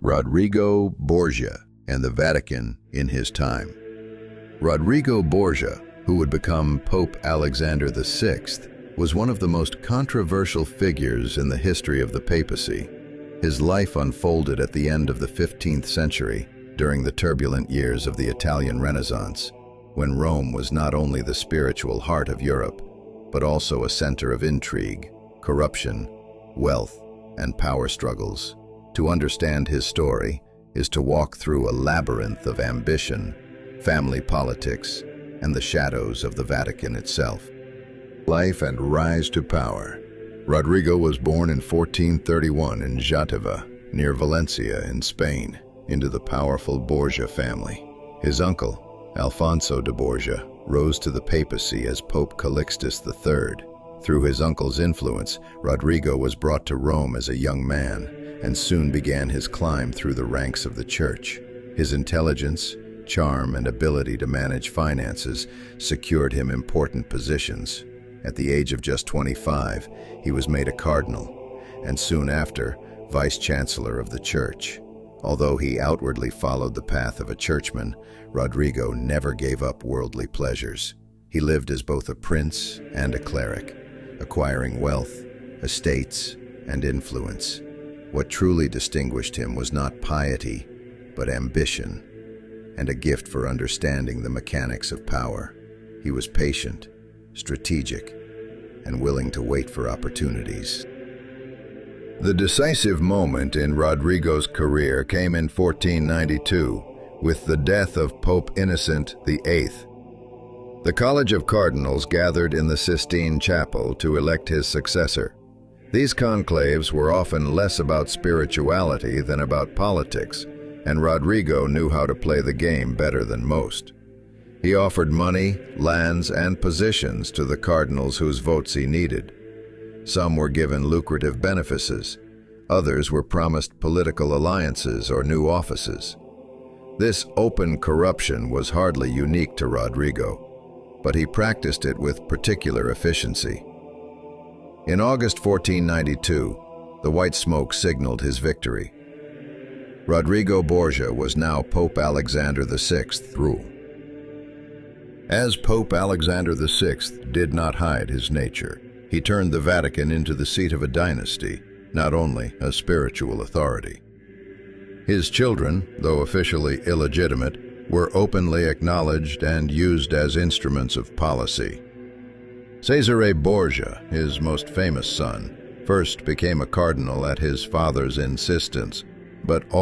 Rodrigo Borgia and the Vatican in his time. Rodrigo Borgia, who would become Pope Alexander VI, was one of the most controversial figures in the history of the papacy. His life unfolded at the end of the 15th century, during the turbulent years of the Italian Renaissance, when Rome was not only the spiritual heart of Europe, but also a center of intrigue, corruption, wealth, and power struggles. To understand his story is to walk through a labyrinth of ambition, family politics, and the shadows of the Vatican itself. Life and rise to power. Rodrigo was born in 1431 in Jatava, near Valencia in Spain, into the powerful Borgia family. His uncle, Alfonso de Borgia, rose to the papacy as Pope Calixtus III. Through his uncle's influence, Rodrigo was brought to Rome as a young man and soon began his climb through the ranks of the church. His intelligence, charm, and ability to manage finances secured him important positions. At the age of just 25, he was made a cardinal, and soon after, vice-chancellor of the church. Although he outwardly followed the path of a churchman, Rodrigo never gave up worldly pleasures. He lived as both a prince and a cleric, acquiring wealth, estates, and influence. What truly distinguished him was not piety, but ambition, and a gift for understanding the mechanics of power. He was patient, strategic, and willing to wait for opportunities. The decisive moment in Rodrigo's career came in 1492, with the death of Pope Innocent VIII. The College of Cardinals gathered in the Sistine Chapel to elect his successor. These conclaves were often less about spirituality than about politics, and Rodrigo knew how to play the game better than most. He offered money, lands, and positions to the cardinals whose votes he needed. Some were given lucrative benefices, others were promised political alliances or new offices. This open corruption was hardly unique to Rodrigo, but he practiced it with particular efficiency. In August 1492, the white smoke signaled his victory. Rodrigo Borgia was now Pope Alexander VI's rule. As Pope Alexander VI did not hide his nature, he turned the Vatican into the seat of a dynasty, not only a spiritual authority. His children, though officially illegitimate, were openly acknowledged and used as instruments of policy. Cesare Borgia, his most famous son, first became a cardinal at his father's insistence, but all